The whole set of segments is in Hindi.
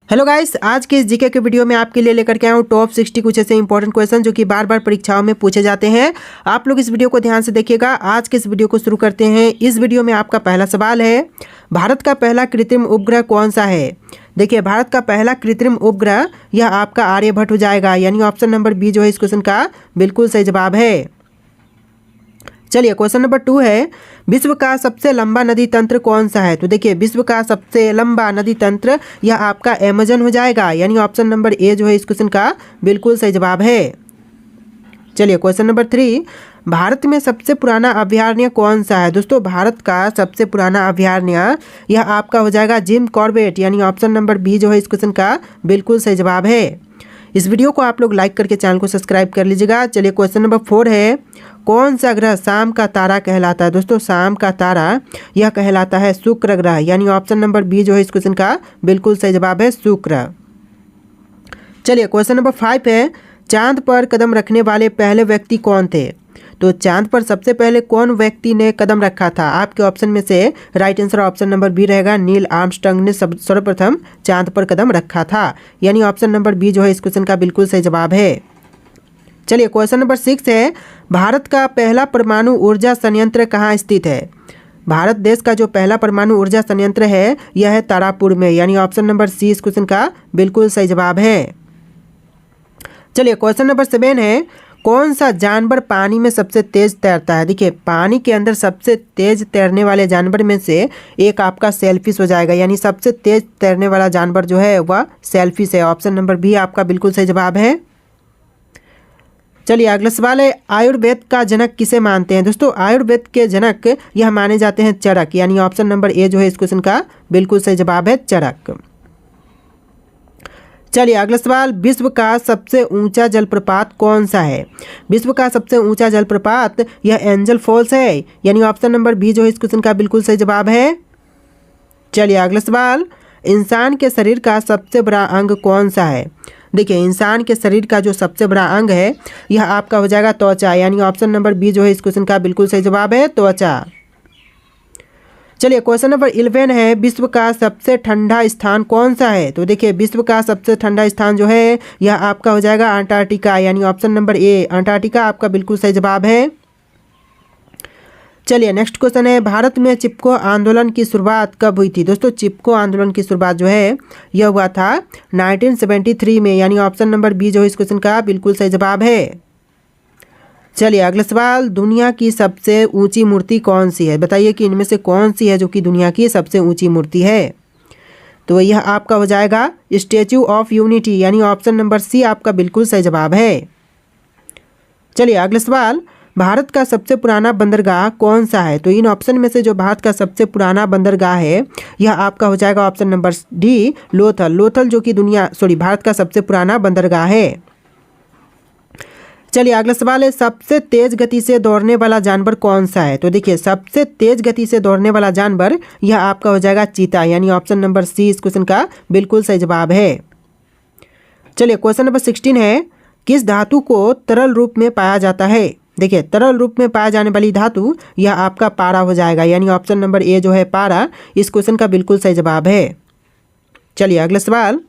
हेलो गाइस, आज के इस जीके के वीडियो में आपके लिए लेकर के आया हूँ टॉप 60 कुछ ऐसे इंपॉर्टेंट क्वेश्चन जो कि बार बार परीक्षाओं में पूछे जाते हैं। आप लोग इस वीडियो को ध्यान से देखिएगा। आज के इस वीडियो को शुरू करते हैं। इस वीडियो में आपका पहला सवाल है, भारत का पहला कृत्रिम उपग्रह कौन सा है। देखिए, भारत का पहला कृत्रिम उपग्रह यह आपका आर्यभट्ट हो जाएगा, यानी ऑप्शन नंबर बी जो है इस क्वेश्चन का बिल्कुल सही जवाब है। चलिए, क्वेश्चन नंबर 2 है, विश्व का सबसे लंबा नदी तंत्र कौन सा है। तो देखिए, विश्व का सबसे लंबा नदी तंत्र यह आपका अमेजन हो जाएगा, यानी ऑप्शन नंबर ए जो है इस क्वेश्चन का बिल्कुल सही जवाब है। चलिए, क्वेश्चन नंबर 3, भारत में सबसे पुराना अभयारण्य कौन सा है। दोस्तों, भारत का सबसे पुराना अभयारण्य यह आपका हो जाएगा जिम कॉर्बेट, यानी ऑप्शन नंबर बी जो है इस क्वेश्चन का बिल्कुल सही जवाब है। इस वीडियो को आप लोग लाइक करके चैनल को सब्सक्राइब कर लीजिएगा। चलिए, क्वेश्चन नंबर 4 है, कौन सा ग्रह शाम का तारा कहलाता है। दोस्तों, शाम का तारा यह कहलाता है शुक्र ग्रह, यानी ऑप्शन नंबर बी जो है इस क्वेश्चन का बिल्कुल सही जवाब है, शुक्र। चलिए, क्वेश्चन नंबर 5 है, चांद पर कदम रखने वाले पहले व्यक्ति कौन थे। तो चांद पर सबसे पहले कौन व्यक्ति ने कदम रखा था। आपके ऑप्शन में से right answer option number B रहेगा, नील आर्मस्ट्रांग ने सर्वप्रथम चांद पर कदम रखा था, यानी ऑप्शन नंबर बी जो है इस क्वेश्चन का बिल्कुल सही जवाब है। चलिए, क्वेश्चन नंबर 6 है, भारत का पहला परमाणु ऊर्जा संयंत्र कहाँ स्थित है। भारत देश का जो पहला परमाणु ऊर्जा संयंत्र है यह है तारापुर में, यानी ऑप्शन नंबर सी इस क्वेश्चन का बिल्कुल सही जवाब है। चलिए, क्वेश्चन नंबर 7 है, कौन सा जानवर पानी में सबसे तेज तैरता है। देखिए, पानी के अंदर सबसे तेज तैरने वाले जानवर में से एक आपका सेलफिश हो जाएगा, यानी सबसे तेज तैरने वाला जानवर जो है वह सेलफिश है, ऑप्शन नंबर बी आपका बिल्कुल सही जवाब है। चलिए, अगला सवाल है, आयुर्वेद का जनक किसे मानते हैं। दोस्तों, आयुर्वेद के जनक यह माने जाते हैं चरक, यानी ऑप्शन नंबर ए जो है इस क्वेश्चन का बिल्कुल सही जवाब है, चरक। चलिए, अगला सवाल, विश्व का सबसे ऊंचा जलप्रपात कौन सा है। विश्व का सबसे ऊंचा जलप्रपात यह एंजल फॉल्स है, यानी ऑप्शन नंबर बी जो है इस क्वेश्चन का बिल्कुल सही जवाब है। चलिए, अगला सवाल, इंसान के शरीर का सबसे बड़ा अंग कौन सा है। देखिए, इंसान के शरीर का जो सबसे बड़ा अंग है यह आपका हो जाएगा त्वचा, यानी ऑप्शन नंबर बी जो है इस क्वेश्चन का बिल्कुल सही जवाब है, त्वचा। चलिए, क्वेश्चन नंबर 11 है, विश्व का सबसे ठंडा स्थान कौन सा है। तो देखिए, विश्व का सबसे ठंडा स्थान जो है यह आपका हो जाएगा अंटार्कटिका, यानी ऑप्शन नंबर ए अंटार्कटिका आपका बिल्कुल सही जवाब है। चलिए, नेक्स्ट क्वेश्चन है, भारत में चिपको आंदोलन की शुरुआत कब हुई थी। दोस्तों, चिपको आंदोलन की शुरुआत जो है यह हुआ था 1973 में, यानी ऑप्शन नंबर बी जो है इस क्वेश्चन का बिल्कुल सही जवाब है। चलिए, अगला सवाल, दुनिया की सबसे ऊंची मूर्ति कौन सी है। बताइए कि इनमें से कौन सी है जो कि दुनिया की सबसे ऊंची मूर्ति है। तो यह आपका हो जाएगा स्टैच्यू ऑफ यूनिटी, यानी ऑप्शन नंबर सी आपका बिल्कुल सही जवाब है। चलिए, अगला सवाल, भारत का सबसे पुराना बंदरगाह कौन सा है। तो इन ऑप्शन में से जो भारत का सबसे पुराना बंदरगाह है यह आपका हो जाएगा option number D, Lothal. Lothal जो कि भारत का सबसे पुराना बंदरगाह है। चलिए, अगला सवाल है, सबसे तेज गति से दौड़ने वाला जानवर कौन सा है। तो देखिए, सबसे तेज गति से दौड़ने वाला जानवर यह आपका हो जाएगा चीता, यानी ऑप्शन नंबर सी इस क्वेश्चन का बिल्कुल सही जवाब है। चलिए, क्वेश्चन नंबर 16 है, किस धातु को तरल रूप में पाया जाता है। देखिए, तरल रूप में पाया जाने वाली धातु यह आपका पारा हो जाएगा, यानी ऑप्शन नंबर ए जो है पारा इस क्वेश्चन का बिल्कुल सही जवाब है। चलिए, अगला सवाल,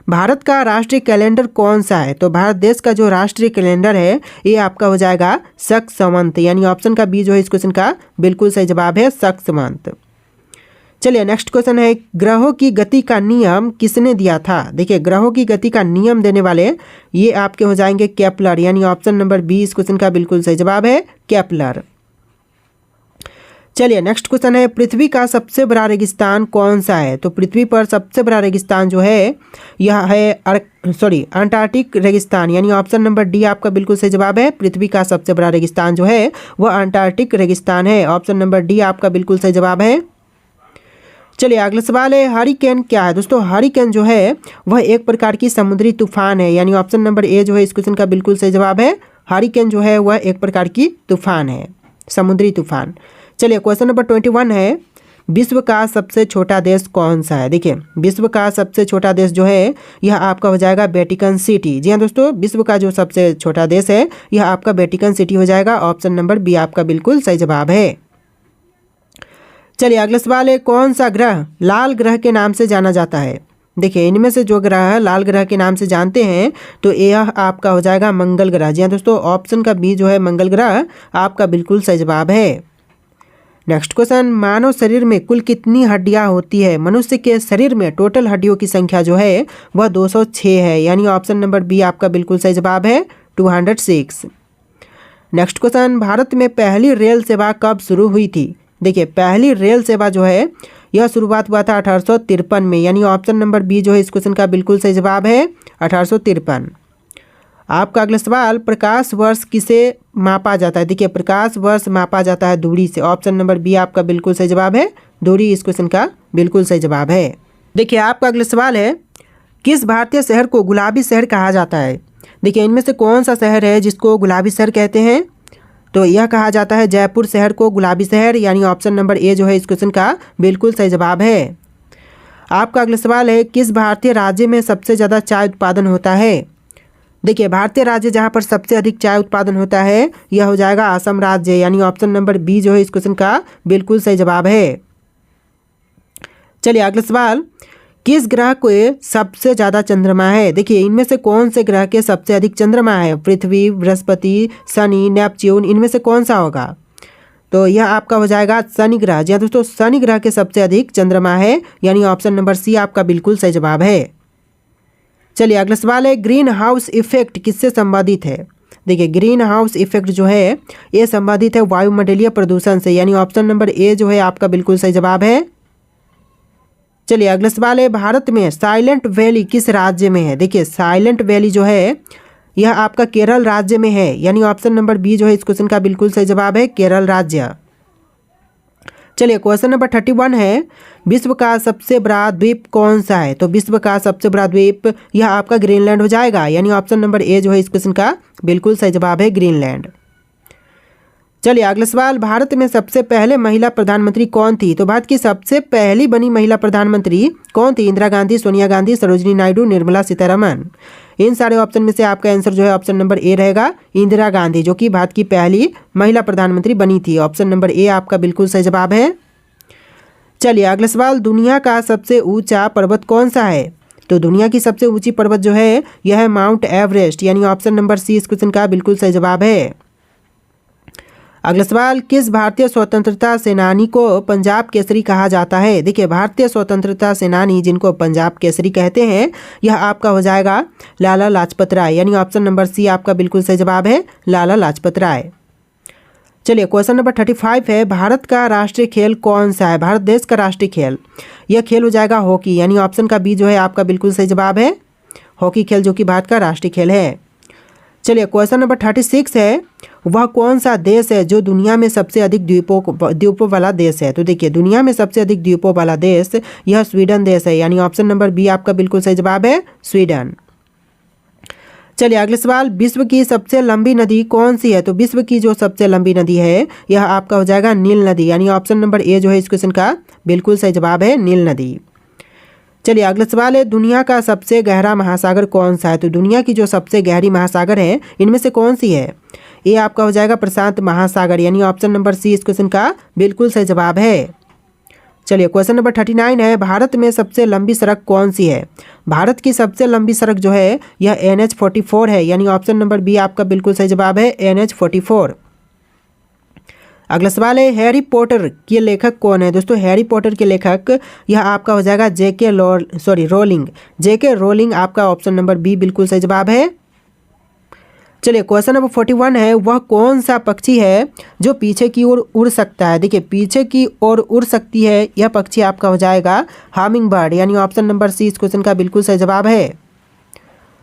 भारत का राष्ट्रीय कैलेंडर कौन सा है। तो भारत देश का जो राष्ट्रीय कैलेंडर है ये आपका हो जाएगा शक संवत, यानी ऑप्शन का बी जो है इस क्वेश्चन का बिल्कुल सही जवाब है, शक संवत। चलिए, नेक्स्ट क्वेश्चन है, ग्रहों की गति का नियम किसने दिया था। देखिए, ग्रहों की गति का नियम देने वाले ये आपके हो जाएंगे केपलर, यानी ऑप्शन नंबर बी इस क्वेश्चन का बिल्कुल सही जवाब है, केपलर। चलिए, नेक्स्ट क्वेश्चन है, पृथ्वी का सबसे बड़ा रेगिस्तान कौन सा है। तो पृथ्वी पर सबसे बड़ा रेगिस्तान जो है यह है अंटार्कटिक रेगिस्तान, यानी ऑप्शन नंबर डी आपका बिल्कुल सही जवाब है। पृथ्वी का सबसे बड़ा रेगिस्तान जो है वह अंटार्कटिक रेगिस्तान है, ऑप्शन नंबर डी आपका बिल्कुल सही जवाब है। चलिए, अगला सवाल है, हरिकेन क्या है। दोस्तों, हरिकेन जो है वह एक प्रकार की समुद्री तूफान है, यानी ऑप्शन नंबर ए जो है इस क्वेश्चन का बिल्कुल सही जवाब है। हरिकेन जो है वह एक प्रकार की तूफान है, समुद्री तूफान। चलिए, क्वेश्चन नंबर 21 है, विश्व का सबसे छोटा देश कौन सा है। देखिए, विश्व का सबसे छोटा देश जो है यह आपका हो जाएगा वेटिकन सिटी। जी हाँ दोस्तों, विश्व का जो सबसे छोटा देश है यह आपका वेटिकन सिटी हो जाएगा, ऑप्शन नंबर बी आपका बिल्कुल सही जवाब है। चलिए, अगला सवाल है, कौन सा ग्रह लाल ग्रह के नाम से जाना जाता है। देखिए इनमें से जो ग्रह लाल ग्रह के नाम से जानते हैं तो यह आपका हो जाएगा मंगल ग्रह। जी हाँ दोस्तों, ऑप्शन का बी जो है मंगल ग्रह आपका बिल्कुल सही जवाब है। नेक्स्ट क्वेश्चन, मानव शरीर में कुल कितनी हड्डियां होती है? मनुष्य के शरीर में टोटल हड्डियों की संख्या जो है वह 206 है, यानी ऑप्शन नंबर बी आपका बिल्कुल सही जवाब है, 206। नेक्स्ट क्वेश्चन, भारत में पहली रेल सेवा कब शुरू हुई थी? देखिए पहली रेल सेवा जो है यह शुरुआत हुआ था 1853 में, यानी ऑप्शन नंबर बी जो है इस क्वेश्चन का बिल्कुल सही जवाब है, 1853। आपका अगला सवाल, प्रकाश वर्ष किसे मापा जाता है? देखिए प्रकाश वर्ष मापा जाता है दूरी से, ऑप्शन नंबर बी आपका बिल्कुल सही जवाब है, दूरी इस क्वेश्चन का बिल्कुल सही जवाब है। देखिए आपका अगला सवाल है, किस भारतीय शहर को गुलाबी शहर कहा जाता है? देखिए इनमें से कौन सा शहर है जिसको गुलाबी शहर कहते हैं? तो यह कहा जाता है जयपुर शहर को गुलाबी शहर, यानी ऑप्शन नंबर ए जो है इस क्वेश्चन का बिल्कुल सही जवाब है। आपका अगला सवाल है, किस भारतीय राज्य में सबसे ज़्यादा चाय उत्पादन होता है? देखिए भारतीय राज्य जहाँ पर सबसे अधिक चाय उत्पादन होता है यह हो जाएगा असम राज्य, यानी ऑप्शन नंबर बी जो है इस क्वेश्चन का बिल्कुल सही जवाब है। चलिए अगला सवाल, किस ग्रह को सबसे ज़्यादा चंद्रमा है? देखिए इनमें से कौन से ग्रह के सबसे अधिक चंद्रमा है? पृथ्वी, बृहस्पति, शनि, नेपच्यून, इनमें से कौन सा होगा? तो यह आपका हो जाएगा शनि ग्रह। जी हाँ दोस्तों, शनि ग्रह के सबसे अधिक चंद्रमा है, यानी ऑप्शन नंबर सी आपका बिल्कुल सही जवाब है। चलिए अगला सवाल है, ग्रीन हाउस इफेक्ट किससे संबंधित है? देखिए ग्रीन हाउस इफेक्ट जो है ये संबंधित है वायुमंडलीय प्रदूषण से, यानी ऑप्शन नंबर ए जो है आपका बिल्कुल सही जवाब है। चलिए अगला सवाल है, भारत में साइलेंट वैली किस राज्य में है? देखिए साइलेंट वैली जो है यह आपका केरल राज्य में है, यानी ऑप्शन नंबर बी जो है इस क्वेश्चन का बिल्कुल सही जवाब है, केरल राज्य। चलिए क्वेश्चन नंबर 31 है, विश्व का सबसे बड़ा द्वीप कौन सा है? तो विश्व का सबसे बड़ा द्वीप यह आपका ग्रीनलैंड हो जाएगा, यानी ऑप्शन नंबर ए जो है इस क्वेश्चन का बिल्कुल सही जवाब है, ग्रीनलैंड। चलिए अगला सवाल, भारत में सबसे पहले महिला प्रधानमंत्री कौन थी? तो भारत की सबसे पहली बनी महिला प्रधानमंत्री कौन थी? इंदिरा गांधी, सोनिया गांधी, सरोजिनी नायडू, निर्मला सीतारमण। इन सारे ऑप्शन में से आपका आंसर जो है ऑप्शन नंबर ए रहेगा, इंदिरा गांधी, जो कि भारत की पहली महिला प्रधानमंत्री बनी थी। ऑप्शन नंबर ए आपका बिल्कुल सही जवाब है। चलिए अगला सवाल, दुनिया का सबसे ऊंचा पर्वत कौन सा है? तो दुनिया की सबसे ऊंची पर्वत जो है यह है माउंट एवरेस्ट, यानी ऑप्शन नंबर सी इस क्वेश्चन का बिल्कुल सही जवाब है। अगला सवाल, किस भारतीय स्वतंत्रता सेनानी को पंजाब केसरी कहा जाता है? देखिए भारतीय स्वतंत्रता सेनानी जिनको पंजाब केसरी कहते हैं यह आपका हो जाएगा लाला लाजपत राय, यानी ऑप्शन नंबर सी आपका बिल्कुल सही जवाब है, लाला लाजपत राय। चलिए क्वेश्चन नंबर 35 है, भारत का राष्ट्रीय खेल कौन सा है? भारत देश का राष्ट्रीय खेल यह खेल हो जाएगा हॉकी, यानी ऑप्शन का बी जो है आपका बिल्कुल सही जवाब है, हॉकी खेल, जो कि भारत का राष्ट्रीय खेल है। चलिए क्वेश्चन नंबर 36 है, वह कौन सा देश है जो दुनिया में सबसे अधिक द्वीपों वाला देश है? तो देखिए दुनिया में सबसे अधिक द्वीपों वाला देश यह स्वीडन देश है, यानी ऑप्शन नंबर बी आपका बिल्कुल सही जवाब है, स्वीडन। चलिए अगले सवाल, विश्व की सबसे लंबी नदी कौन सी है? तो विश्व की जो सबसे लंबी नदी है यह आपका हो जाएगा नील नदी, यानी ऑप्शन नंबर ए जो है इस क्वेश्चन का बिल्कुल सही जवाब है, नील नदी। चलिए अगला सवाल है, दुनिया का सबसे गहरा महासागर कौन सा है? तो दुनिया की जो सबसे गहरी महासागर है इनमें से कौन सी है? ये आपका हो जाएगा प्रशांत महासागर, यानी ऑप्शन नंबर सी इस क्वेश्चन का बिल्कुल सही जवाब है। चलिए क्वेश्चन नंबर 39 है, भारत में सबसे लंबी सड़क कौन सी है? भारत की सबसे लंबी सड़क जो है यह NH-44 है, यानी ऑप्शन नंबर बी आपका बिल्कुल सही जवाब है, NH-44। अगला सवाल है, हैरी पॉटर के लेखक कौन है? दोस्तों हैरी पॉटर के लेखक यह आपका हो जाएगा रोलिंग, जेके रोलिंग आपका ऑप्शन नंबर बी बिल्कुल सही जवाब है। चलिए क्वेश्चन नंबर 41 है, वह कौन सा पक्षी है जो पीछे की ओर उड़ सकता है? देखिए पीछे की ओर उड़ सकती है यह पक्षी आपका हो जाएगा हमिंग बर्ड, यानी ऑप्शन नंबर सी इस क्वेश्चन का बिल्कुल सही जवाब है।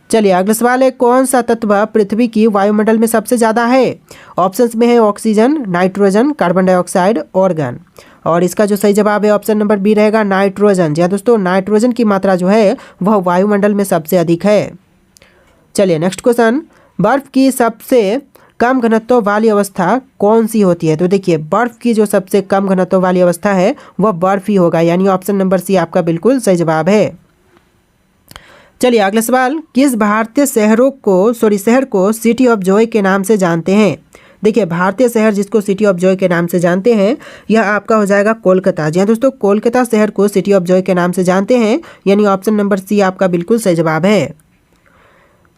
चलिए अगला सवाल है, कौन सा तत्व पृथ्वी की वायुमंडल में सबसे ज़्यादा है? ऑप्शंस में है oxygen, nitrogen, carbon dioxide, organ, और इसका जो सही जवाब है ऑप्शन नंबर बी रहेगा, नाइट्रोजन। जी हाँ दोस्तों, नाइट्रोजन की मात्रा जो है वह वायुमंडल में सबसे अधिक है। चलिए नेक्स्ट क्वेश्चन, बर्फ की सबसे कम घनत्व वाली अवस्था कौन सी होती है? तो देखिए बर्फ की जो सबसे कम घनत्व वाली अवस्था है वह बर्फ ही होगा, यानी ऑप्शन नंबर सी आपका बिल्कुल सही जवाब है। चलिए अगला सवाल, किस भारतीय शहर को सिटी ऑफ जॉय के नाम से जानते हैं? देखिए भारतीय शहर जिसको सिटी ऑफ जॉय के नाम से जानते हैं यह आपका हो जाएगा कोलकाता। जी हाँ दोस्तों, कोलकाता शहर को सिटी ऑफ जॉय के नाम से जानते हैं, यानी ऑप्शन नंबर सी आपका बिल्कुल सही जवाब है।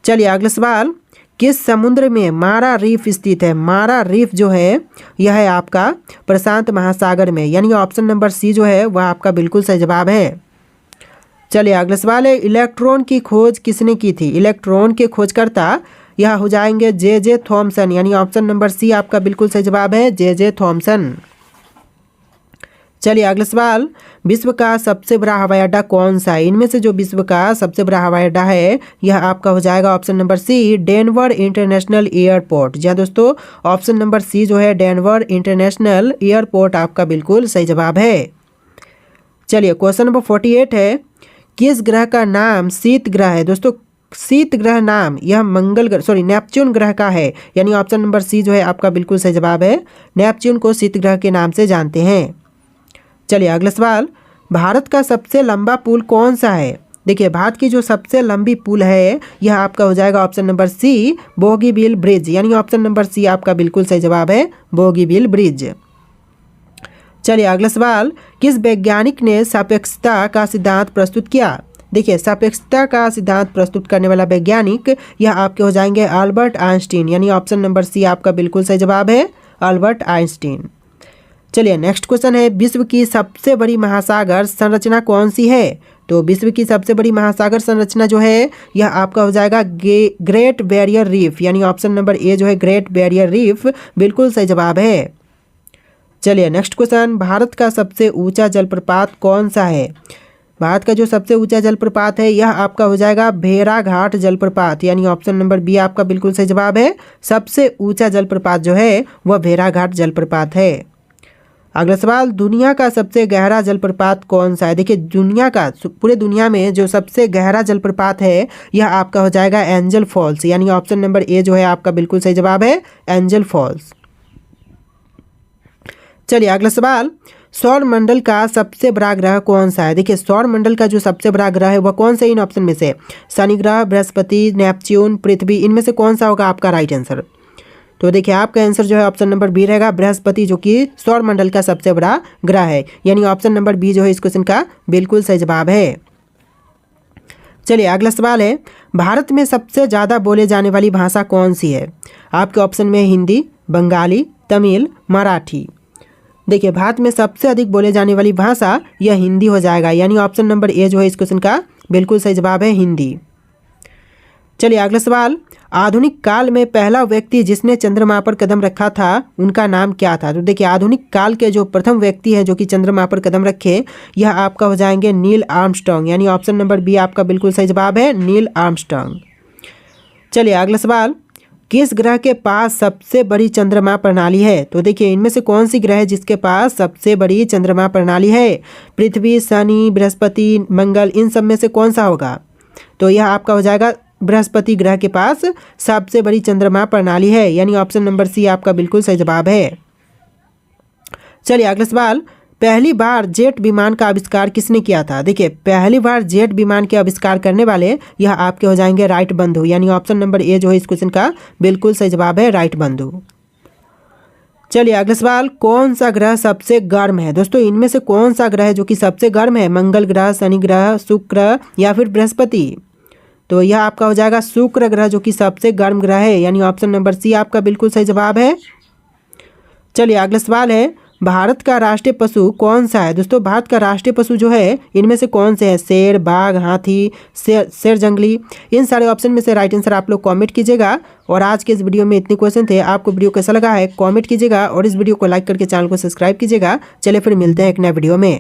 चलिए अगला सवाल, किस समुद्र में मारा रीफ स्थित है? मारा रीफ जो है यह है आपका प्रशांत महासागर में, यानी ऑप्शन नंबर सी जो है वह आपका बिल्कुल सही जवाब है। चलिए अगला सवाल है, इलेक्ट्रॉन की खोज किसने की थी? इलेक्ट्रॉन के खोजकर्ता यह हो जाएंगे जे थॉमसन, यानी ऑप्शन नंबर सी आपका बिल्कुल सही जवाब है, जे थॉमसन। चलिए अगला सवाल, विश्व का सबसे बड़ा हवाई अड्डा कौन सा है? इनमें से जो विश्व का सबसे बड़ा हवाई अड्डा है यह आपका हो जाएगा option number C, Denver international airport. जी हाँ दोस्तों, ऑप्शन नंबर सी जो है डेनवर इंटरनेशनल एयरपोर्ट आपका बिल्कुल सही जवाब है। चलिए क्वेश्चन नंबर 48 है, किस ग्रह का नाम शीत ग्रह है? दोस्तों शीत ग्रह नाम यह नेपच्यून ग्रह का है, यानी ऑप्शन नंबर सी जो है आपका बिल्कुल सही जवाब है। नेपच्यून को शीत ग्रह के नाम से जानते हैं। चलिए अगला सवाल, भारत का सबसे लंबा पुल कौन सा है? देखिए भारत की जो सबसे लंबी पुल है यह आपका हो जाएगा option number C, Bogibeel bridge, यानी ऑप्शन नंबर सी आपका बिल्कुल सही जवाब है, बोगीबील ब्रिज। चलिए अगला सवाल, किस वैज्ञानिक ने सापेक्षता का सिद्धांत प्रस्तुत किया? देखिए सापेक्षता का सिद्धांत प्रस्तुत करने वाला वैज्ञानिक यह आपके हो जाएंगे अल्बर्ट आइंस्टीन, यानी ऑप्शन नंबर सी आपका बिल्कुल सही जवाब है, अल्बर्ट आइंस्टीन। चलिए नेक्स्ट क्वेश्चन है, विश्व की सबसे बड़ी महासागर संरचना कौन सी है? तो विश्व की सबसे बड़ी महासागर संरचना जो है यह आपका हो जाएगा ग्रेट बैरियर रीफ, यानी ऑप्शन नंबर ए जो है ग्रेट बैरियर रीफ बिल्कुल सही जवाब है। चलिए नेक्स्ट क्वेश्चन, भारत का सबसे ऊंचा जलप्रपात कौन सा है? भारत का जो सबसे ऊंचा जलप्रपात है यह आपका हो जाएगा भेड़ाघाट जलप्रपात, यानी ऑप्शन नंबर बी आपका बिल्कुल सही जवाब है। सबसे ऊंचा जलप्रपात जो है वह भेड़ाघाट जलप्रपात है। अगला सवाल, दुनिया का सबसे गहरा जलप्रपात कौन सा है? देखिए दुनिया का पूरे दुनिया में जो सबसे गहरा जलप्रपात है यह आपका हो जाएगा एंजल फॉल्स, यानी ऑप्शन नंबर ए जो है आपका बिल्कुल सही जवाब है, एंजल फॉल्स। चलिए अगला सवाल, सौर मंडल का सबसे बड़ा ग्रह कौन सा है? देखिए सौर मंडल का जो सबसे बड़ा ग्रह है वह कौन सा इन ऑप्शन में से? शनि ग्रह, बृहस्पति, नेपच्यून, पृथ्वी, इनमें से कौन सा होगा आपका राइट आंसर? तो देखिए आपका आंसर जो है ऑप्शन नंबर बी रहेगा, बृहस्पति, जो कि सौर मंडल का सबसे बड़ा ग्रह है, यानी ऑप्शन नंबर बी जो है इस क्वेश्चन का बिल्कुल सही जवाब है। चलिए अगला सवाल है, भारत में सबसे ज़्यादा बोले जाने वाली भाषा कौन सी है? आपके ऑप्शन में हिंदी, बंगाली, तमिल, मराठी। देखिए भारत में सबसे अधिक बोले जाने वाली भाषा यह हिंदी हो जाएगा, यानी ऑप्शन नंबर ए जो है इस क्वेश्चन का बिल्कुल सही जवाब है, हिंदी। चलिए अगला सवाल, आधुनिक काल में पहला व्यक्ति जिसने चंद्रमा पर कदम रखा था उनका नाम क्या था? तो देखिए आधुनिक काल के जो प्रथम व्यक्ति है जो कि चंद्रमा पर कदम रखे यह आपका हो जाएंगे नील आर्मस्ट्रांग, यानी ऑप्शन नंबर बी आपका बिल्कुल सही जवाब है, नील आर्मस्ट्रांग। चलिए अगला सवाल, किस ग्रह के पास सबसे बड़ी चंद्रमा प्रणाली है? तो देखिए इनमें से कौन सी ग्रह है जिसके पास सबसे बड़ी चंद्रमा प्रणाली है? पृथ्वी, शनि, बृहस्पति, मंगल, इन सब में से कौन सा होगा? तो यह आपका हो जाएगा बृहस्पति ग्रह के पास सबसे बड़ी चंद्रमा प्रणाली है, यानी ऑप्शन नंबर सी आपका बिल्कुल सही जवाब है। चलिए अगला सवाल, पहली बार जेट विमान का आविष्कार किसने किया था? देखिए पहली बार जेट विमान के आविष्कार करने वाले यह आपके हो जाएंगे राइट बंधु, यानी ऑप्शन नंबर ए जो है इस क्वेश्चन का बिल्कुल सही जवाब है, राइट बंधु। चलिए अगला सवाल, कौन सा ग्रह सबसे गर्म है? दोस्तों इनमें से कौन सा ग्रह है जो कि सबसे गर्म है? मंगल ग्रह, शनि ग्रह, शुक्र या फिर बृहस्पति? तो यह आपका हो जाएगा शुक्र ग्रह जो कि सबसे गर्म ग्रह है, यानी ऑप्शन नंबर सी आपका बिल्कुल सही जवाब है। चलिए अगला सवाल है, भारत का राष्ट्रीय पशु कौन सा है? दोस्तों भारत का राष्ट्रीय पशु जो है इनमें से कौन से हैं? शेर, बाघ, हाथी, शेर जंगली, इन सारे ऑप्शन में से राइट आंसर आप लोग कमेंट कीजिएगा। और आज के इस वीडियो में इतने क्वेश्चन थे, आपको वीडियो कैसा लगा है कमेंट कीजिएगा और इस वीडियो को लाइक करके चैनल को सब्सक्राइब कीजिएगा। चलिए फिर मिलते हैं एक नए वीडियो में।